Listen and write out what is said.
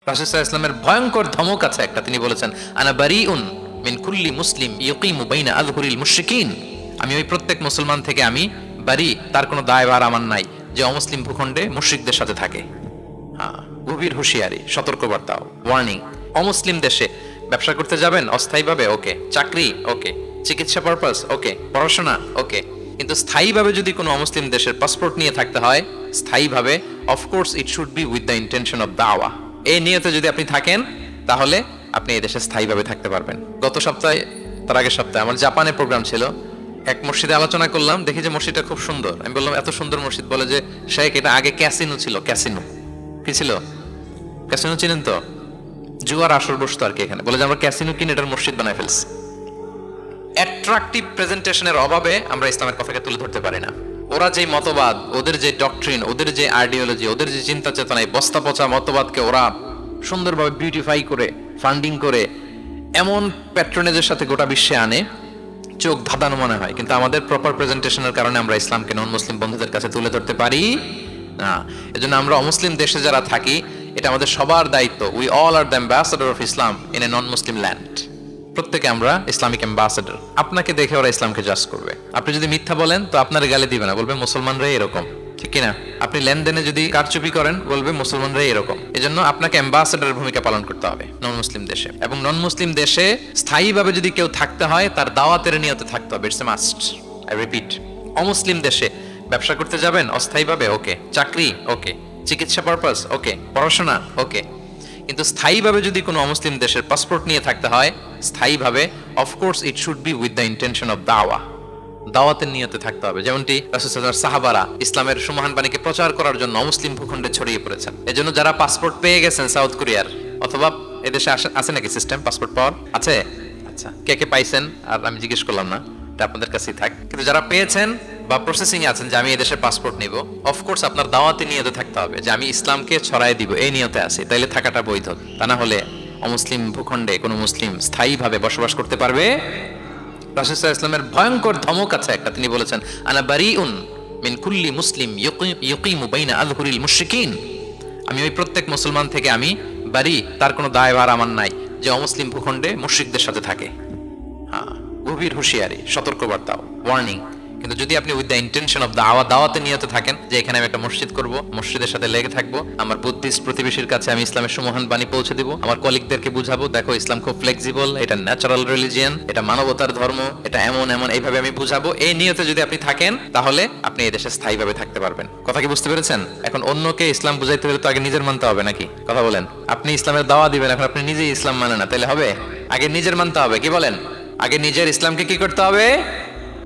রাসূল সাল্লাল্লাহু আলাইহি ওয়াসাল্লামের ভয়ঙ্কর ধমক আছে একটা, তিনি বলেছেন আনা বারিউন মিন কুল্লি মুসলিম ইয়কিমু বাইনা আযহুরিল মুশরিকিন, আমি ওই প্রত্যেক মুসলমান থেকে আমি বারি, তার কোনো দায়ভার আমার নাই যে অমুসলিম ভূখণ্ডে মুশরিকদের সাথে থাকে। হ্যাঁ, গভীর হুঁশিয়ারি, সতর্কবার্তা, ওয়ার্নিং। অমুসলিম দেশে ব্যবসা করতে যাবেন অস্থায়ীভাবে, ওকে, চাকরি ওকে, চিকিৎসা পারপাস ওকে, পড়াশোনা ওকে, কিন্তু স্থায়ীভাবে যদি কোনো অমুসলিম দেশের পাসপোর্ট নিয়ে থাকতে হয়, স্থায়ীভাবে, of course it should be with the intention of দাওয়া। এই নিয়তে যদি আপনি থাকেন তাহলে আপনি এই দেশে স্থায়ীভাবে থাকতে পারবেন। গত সপ্তাহে, তার আগের সপ্তাহে আমার জাপানে প্রোগ্রাম ছিল, এক মসজিদে আলোচনা করলাম, দেখি যে মসজিদটা খুব সুন্দর। আমি বললাম এত সুন্দর মসজিদ, বলে যে শেখ এটা আগে ক্যাসিনো ছিল। ক্যাসিনো কি ছিল? ক্যাসিনো চিনেন তো? জুয়ার আসর বসতো আর কি এখানে। বলে যে আমরা ক্যাসিনো কিনে এটার মসজিদ বানায় ফেলছি। অ্যাট্রাকটিভ প্রেজেন্টেশনের অভাবে আমরা ইসলামের কথাকে তুলে ধরতে পারি না। ওরা যে মতবাদ, ওদের যে ডক্ট্রিন, ওদের যে আইডিওলজি, ওদের যে চিন্তা চেতনা, এই বস্তা পচা মতবাদকে ওরা সুন্দরভাবে বিউটিফাই করে, ফান্ডিং করে, এমন প্যাট্রনেজের সাথে গোটা বিশ্বে আনে, চোখ ধাঁধানো মনে হয়। কিন্তু আমাদের প্রপার প্রেজেন্টেশনের কারণে আমরা ইসলামকে নন মুসলিম বন্ধুদের কাছে তুলে ধরতে পারি না। এজন্য আমরা অমুসলিম দেশে যারা থাকি, এটা আমাদের সবার দায়িত্ব। We all are the ambassador of Islam in a non Muslim land. প্রত্যেকে আমরা ইসলামিক অ্যাম্বাসেডর। আপনাকে দেখে ওরা ইসলামকে জাজ করবে। আপনি যদি মিথ্যা বলেন তো আপনার গালি দিবে না, বলবে মুসলমানরাই এরকম, ঠিক কিনা? আপনি লেনদেনে যদি কারচুপি করেন, বলবে মুসলমানরাই এরকম। এজন্য আপনাকে অ্যাম্বাসেডরের ভূমিকা পালন করতে হবে নন মুসলিম দেশে। এবং নন মুসলিম দেশে স্থায়ীভাবে যদি কেউ থাকতে হয়, তার দাওয়াতের নিয়তে থাকতে হবে। It's a must, I repeat. অমুসলিম দেশে ব্যবসা করতে যাবেন অস্থায়ীভাবে, ওকে, চাকরি ওকে, চিকিৎসা পারপাস ওকে, পড়াশোনা ওকে, কিন্তু স্থায়ীভাবে যদি কোনো অমুসলিম দেশের পাসপোর্ট নিয়ে থাকতে হয়, স্থায়ীভাবে, of course it should be with the intention of দাওয়া। দাওয়াতের নিয়তে থাকতে হবে। যেমনটি রাসূল সাল্লাল্লাহু আলাইহি ওয়াসাল্লাম সাহাবারা ইসলামের সুমহান বাণীকে প্রচার করার জন্য অমুসলিম ভূখণ্ডে ছড়িয়ে পড়েছেন। এজন্য যারা পাসপোর্ট পেয়ে গেছেন সাউথ কোরিয়ার, অথবা এদেশে আছে নাকি সিস্টেম পাসপোর্ট পাওয়ার? আছে? আচ্ছা, কে কে পাইছেন আর আমি জিজ্ঞেস করলাম না, এটা আপনাদের কাছেই থাক। কিন্তু যারা পেয়েছেন বা প্রসেসিং এ আছেন যে আমি এই দেশের পাসপোর্ট নিব, অফকোর্স আপনার দাওয়াতে নিয়তে থাকতে হবে যে আমি ইসলামকে ছড়াই দিব, এই নিয়তে আছি, তাইলে থাকাটা বৈধ। তা না হলে অমুসলিম ভূখণ্ডে কোনো মুসলিম স্থায়ীভাবে বসবাস করতে পারবে? রাসূল সাল্লাল্লাহু আলাইহি ওয়াসাল্লামের ভয়ঙ্কর ধমক আছে একটা, তিনি বলেছেন আনা বারিউন মিন কুল্লি মুসলিম ইয়কিমু বাইনা আযহুরিল মুশরিকিন, আমি ওই প্রত্যেক মুসলমান থেকে আমি বারি, তার কোনো দায়ভার আমার নাই যে অমুসলিম ভূখণ্ডে মুশরিকদের সাথে থাকে। হ্যাঁ, গভীর হুঁশিয়ারি, সতর্কবার্তা, ওয়ার্নিং। কিন্তু যদি আপনি উইথ দ্য ইন্টেনশন অফ দাওয়াতে নিয়তে থাকেন যে এখানে আমি একটা মসজিদ করব, মসজিদের সাথে লেগে থাকবো, আমার বুদ্ধিস্ট প্রতিবেশীর কাছে আমি ইসলামের সুমহান বাণী পৌঁছে দিব, আমার কলিগদেরকে বুঝাবো দেখো ইসলাম খুব ফ্লেক্সিবল, এটা ন্যাচারাল রিলিজিয়ান, এটা মানবতার ধর্ম, এটা এমন এমন, এইভাবে আমি বুঝাবো, এই নিয়তে যদি আপনি থাকেন তাহলে আপনি এই দেশে স্থায়ীভাবে থাকতে পারবেন। কথা কি বুঝতে পেরেছেন? এখন অন্যকে ইসলাম বুঝাইতে হলে তো আগে নিজের মানতে হবে নাকি? কথা বলেন। আপনি ইসলামের দাওয়া দিবেন, এখন আপনি নিজেই ইসলাম মানে না, তাহলে হবে? আগে নিজের মানতে হবে। কি বলেন? আগে নিজের ইসলামকে কি করতে হবে?